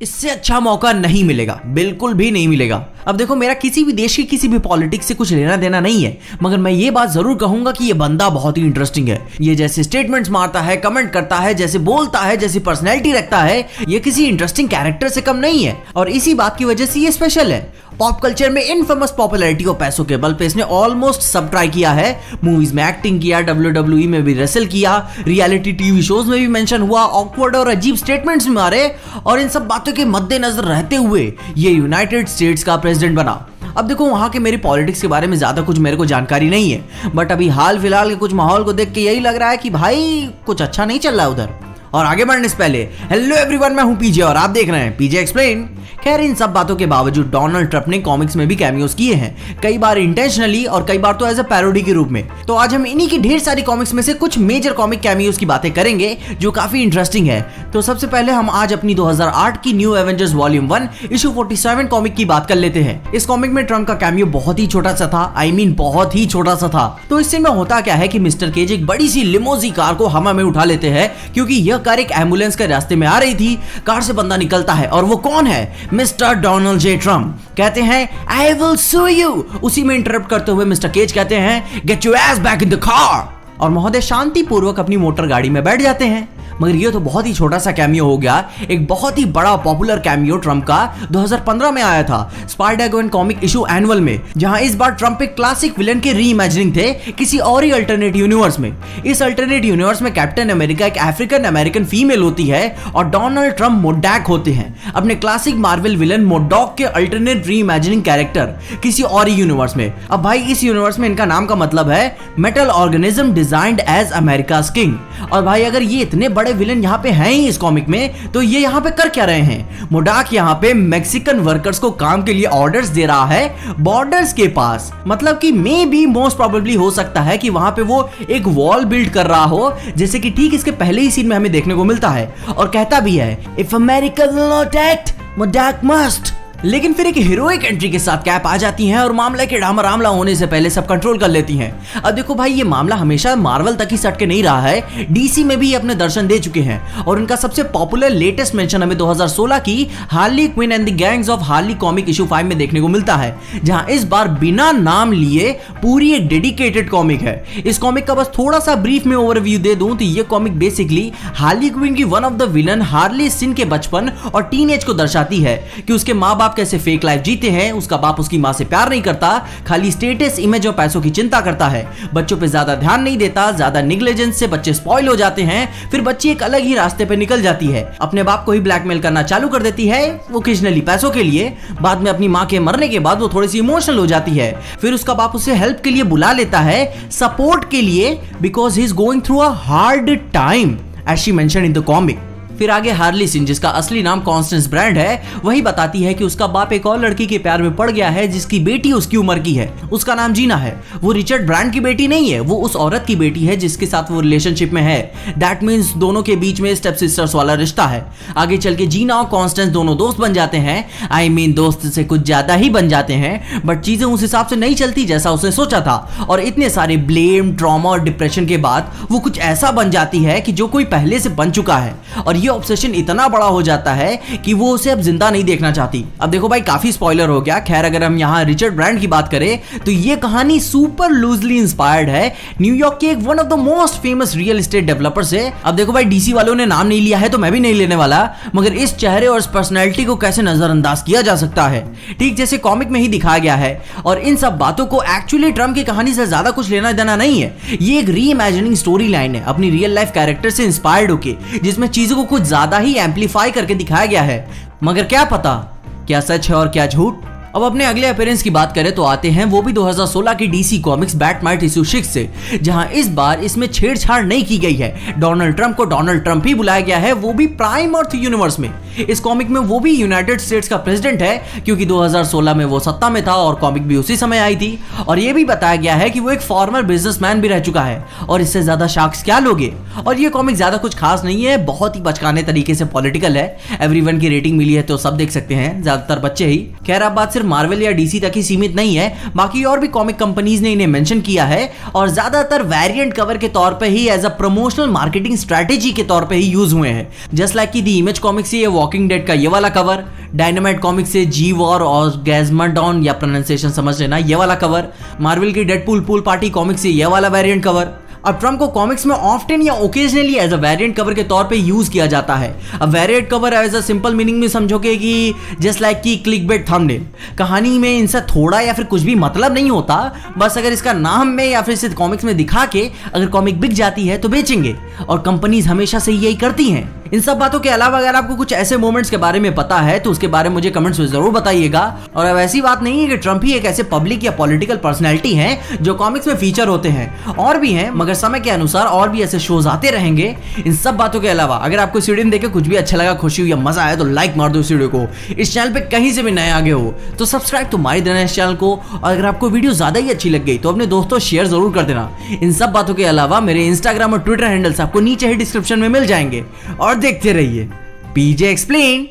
इससे अच्छा मौका नहीं मिलेगा, बिल्कुल भी नहीं मिलेगा। अब देखो, मेरा किसी भी देश की किसी भी पॉलिटिक्स से कुछ लेना देना नहीं है, मगर मैं ये बात जरूर कहूंगा कि ये बंदा बहुत ही इंटरेस्टिंग है। ये जैसे स्टेटमेंट्स मारता है, कमेंट करता है, जैसे बोलता है, जैसी पर्सनैलिटी रखता है, ये किसी इंटरेस्टिंग कैरेक्टर से कम नहीं है। और इसी बात की वजह से ये स्पेशल है। पॉप कल्चर में इनफेमस पॉपुलैरिटी और पैसों के बल पे इसने ऑलमोस्ट सब ट्राई किया है। मूवीज में एक्टिंग किया, WWE में भी रेसल किया, रियलिटी टीवी शोज में भी मेंशन हुआ, ऑकवर्ड और अजीब स्टेटमेंट्स भी मारे, और इन सब बातों के मद्देनजर रहते हुए ये यूनाइटेड स्टेट्स का प्रेसिडेंट बना। अब देखो, वहां के मेरी पॉलिटिक्स के बारे में ज्यादा कुछ मेरे को जानकारी नहीं है, बट अभी हाल फिलहाल के कुछ माहौल को देख के यही लग रहा है कि भाई कुछ अच्छा नहीं चल रहा है उधर। और आगे बढ़ने से पहले, हेलो एवरीवन, मैं हूं पीजे और आप देख रहे हैं पीजे एक्सप्लेन। खैर, इन सब बातों के बावजूद डोनाल्ड ट्रंप ने कॉमिक्स में भी कैमियोस किए हैं, कई बार इंटेंशनली और कई बार तो एज अ पैरोडी के रूप में। तो आज हम इन्हीं की ढेर सारी कॉमिक्स में से कुछ मेजर कॉमिक कैमियोस की बातें करेंगे जो काफी इंटरेस्टिंग है। तो सबसे पहले हम आज अपनी 2008 की new Avengers volume 1 issue 47 comic की बात कर लेते हैं। इस कॉमिक में ट्रंप का कैमियो बहुत ही छोटा सा था, बहुत ही छोटा सा था। तो इससे में होता क्या है कि मिस्टर केज एक बड़ी सी लिमोजी कार को हवा में उठा लेते हैं, क्योंकि यह कार एक एम्बुलेंस के रास्ते में आ रही थी। कार से बंदा निकलता है और वो कौन है? Mister Donald J Trump. कहते हैं आई विल सू यू। उसी में इंटरप्ट करते हुए मिस्टर केज कहते हैं get your S back in the car, और महोदय शांति पूर्वक अपनी मोटर गाड़ी में बैठ जाते हैं। मगर ये तो बहुत ही छोटा सा कैमियो हो गया। एक बहुत ही बड़ा पॉपुलर कैमियो ट्रंप का 2015 में आया था स्पाइडर-गवेन कॉमिक इशू एनुअल में, जहां इस बार ट्रंप एक क्लासिक विलेन के री-इमेजिनिंग थे किसी और ही अल्टरनेट यूनिवर्स में। इस अल्टरनेट यूनिवर्स में कैप्टन अमेरिका एक अफ्रीकन अमेरिकन फीमेल होती है और डोनाल्ड ट्रंप मोडैक होते हैं, अपने क्लासिक मार्वल विलेन मोडॉक के अल्टरनेट री-इमेजिनिंग कैरेक्टर किसी और ही यूनिवर्स में। अब भाई, इस यूनिवर्स में इनका नाम का मतलब है metal organism designed as America's king. और भाई, अगर ये इतने बड़े विलेन यहाँ पे हैं ही इस कॉमिक में, तो ये यहाँ पे कर क्या रहे हैं? मोडाक यहाँ पे मैक्सिकन वर्कर्स को काम के लिए ऑर्डर्स दे रहा है बॉर्डर्स के पास। मतलब कि मे बी मोस्ट प्रोबेबली हो सकता है कि वहां पे वो एक वॉल बिल्ड कर रहा हो, जैसे कि ठीक इसके पहले ही सीन में हमें देखने को मिलता है। और कहता भी है if America will not act, मोडाक मस्ट। लेकिन फिर एक हीरोइक एंट्री के साथ कैप आ जाती हैं और मामला के डामरामला होने से पहले सब कंट्रोल कर लेती हैं। अब देखो भाई, ये मामला हमेशा मार्वल तक ही सट के नहीं रहा है, डीसी में भी अपने दर्शन दे चुके हैं। और उनका सबसे पॉपुलर लेटेस्ट मेंशन हमें 2016 की Harley Quinn and the gangs of Harley comic issue 5 में देखने को मिलता है, जहां इस बार बिना नाम लिए पूरी एक डेडिकेटेड कॉमिक है। इस कॉमिक का बस थोड़ा सा ब्रीफ में ओवरव्यू दे दूं तो ये कॉमिक बेसिकली हार्ली क्विन की one of the villain Harley Quinn के बचपन और टीनेज को दर्शाती है कि उसके माँ बाप कैसे फेक लाइफ जीते हैं। उसका बाप उसकी मां से प्यार नहीं करता, खाली स्टेटस, इमेज और पैसों की चिंता करता है, बच्चों पे ज्यादा ध्यान नहीं देता, ज्यादा निग्लिजेंस से बच्चे स्पॉइल हो जाते हैं। फिर बच्ची एक अलग ही रास्ते पे निकल जाती है, अपने बाप को ही ब्लैकमेल करना चालू कर देती है, ओकेजनली पैसों के लिए। बाद में अपनी मां के मरने के बाद वो थोड़ी सी इमोशनल हो जाती है। फिर उसका बाप उसे हेल्प के लिए बुला लेता है, सपोर्ट के लिए, because he is going through a hard time as she mention in the comic. फिर आगे हार्ली सिन, जिसका असली नाम कॉन्स्टेंस ब्रांड है, वही बताती है कि उसका बाप एक और लड़की के प्यार में पड़ गया है जिसकी बेटी उसकी उम्र की है। उसका नाम जीना है। वो रिचर्ड ब्रांड की बेटी नहीं है, वो उस औरत की बेटी है जिसके साथ वो रिलेशनशिप में है। दैट मींस दोनों के बीच में स्टेप सिस्टर्स वाला रिश्ता है। आगे चल के जीना और कॉन्स्टेंस दोनों दोस्त बन जाते हैं। आई मीन दोस्त से कुछ ज्यादा ही बन जाते हैं, बट चीजें उस हिसाब से नहीं चलती जैसा उसने सोचा था। और इतने सारे ब्लेम, ट्रॉमा और डिप्रेशन के बाद वो कुछ ऐसा बन जाती है कि जो कोई पहले से बन चुका है। और ये ऑब्सेशन इतना बड़ा हो जाता है कि वो उसे अब जिंदा नहीं देखना चाहती। अब देखो भाई, काफी स्पॉइलर हो गया। खैर, अगर हम यहाँ रिचर्ड ब्रांड की बात करें तो ये कहानी सुपर लूजली इंस्पायर्ड है न्यूयॉर्क के एक one of the most famous real estate developer से। अब देखो भाई, डीसी वालों ने नाम नहीं लिया है तो मैं भी नहीं लेने वाला, मगर इस चेहरे और इस पर्सनैलिटी को कैसे नजरअंदाज किया जा सकता है, ठीक जैसे कॉमिक में ही दिखाया गया है। और इन सब बातों को एक्चुअली ट्रंप की कहानी से ज्यादा कुछ लेना देना नहीं है। ये एक री इमेजिनिंग स्टोरी लाइन है अपनी रियल लाइफ कैरेक्टर से इंस्पायर्ड होके, जिसमें चीजों को कुछ ज्यादा ही एम्पलीफाई करके दिखाया गया है। मगर क्या पता क्या सच है और क्या झूठ। अब अपने अगले अपीयरेंस की बात करें तो आते हैं वो भी 2016 की डीसी कॉमिक्स बैटमाइट इशू 6 से, जहां इस बार इसमें छेड़छाड़ नहीं की गई है। डोनाल्ड ट्रंप को डोनाल्ड ट्रंप ही बुलाया गया है, वो भी प्राइम अर्थ यूनिवर्स में। इस कॉमिक में वो भी यूनाइटेड स्टेट्स का प्रेसिडेंट है, क्योंकि 2016 में वो सत्ता में था और कॉमिक भी उसी समय आई थी। और ये भी बताया गया है कि वो एक फॉर्मर बिजनेसमैन भी रह चुका है। और इससे ज्यादा शॉक्स क्या लोगे। और ये कॉमिक ज्यादा कुछ खास नहीं है, बहुत ही बचकाने तरीके से पॉलिटिकल है। एवरीवन की रेटिंग मिली है तो सब देख सकते हैं, ज्यादातर बच्चे ही। खैर, अब बात सिर्फ मार्वल या डीसी तक ही सीमित नहीं है, बाकी और भी कॉमिक कंपनीज ने इन्हें मेंशन किया है और ज्यादातर वेरिएंट कवर के तौर पे ही as a promotional marketing strategy के तौर पे ही यूज हुए हैं। जस्ट लाइक कि द इमेज कॉमिक से ये वॉकिंग डेड का ये वाला कवर, डायनामाइट कॉमिक से जी वॉर और गैजमाडॉन या प्रोनाउंसिएशन समझ लेना ये वाला कवर, मार्वल की डेडपूल पूल पार्टी कॉमिक से ये वाला वेरिएंट कवर। अब ट्रम्प को कॉमिक्स में ऑफ्टन या occasionally as a variant cover के तौर पे यूज किया जाता है। अब variant cover as a simple meaning में समझोगे कि जस्ट लाइक की क्लिकबेट थंबनेल, कहानी में इनसे थोड़ा या फिर कुछ भी मतलब नहीं होता, बस अगर इसका नाम में या फिर इसे कॉमिक्स में दिखा के अगर कॉमिक बिक जाती है तो बेचेंगे, और कंपनीज हमेशा से यही करती हैं। इन सब बातों के अलावा अगर आपको कुछ ऐसे मोमेंट्स के बारे में पता है तो उसके बारे में मुझे कमेंट्स में जरूर बताइएगा। और अब ऐसी बात नहीं है कि ट्रम्प ही एक ऐसे पब्लिक या पॉलिटिकल पर्सनैलिटी हैं जो कॉमिक्स में फीचर होते हैं, और भी हैं, मगर समय के अनुसार और भी ऐसे शोज आते रहेंगे। इन सब बातों के अलावा अगर आपको इस वीडियो में देखे कुछ भी अच्छा लगा, खुशी हुई या मजा आया तो लाइक मार दो इस वीडियो को। इस चैनल पे कहीं से भी नए आगे हो तो सब्सक्राइब तो मार ही देना इस चैनल को, और अगर आपको वीडियो ज्यादा ही अच्छी लग गई तो अपने दोस्तों शेयर जरूर कर देना। इन सब बातों के अलावा मेरे इंस्टाग्राम और ट्विटर हैंडल्स आपको नीचे ही डिस्क्रिप्शन में मिल जाएंगे, और देखते रहिए पीजे एक्सप्लेन।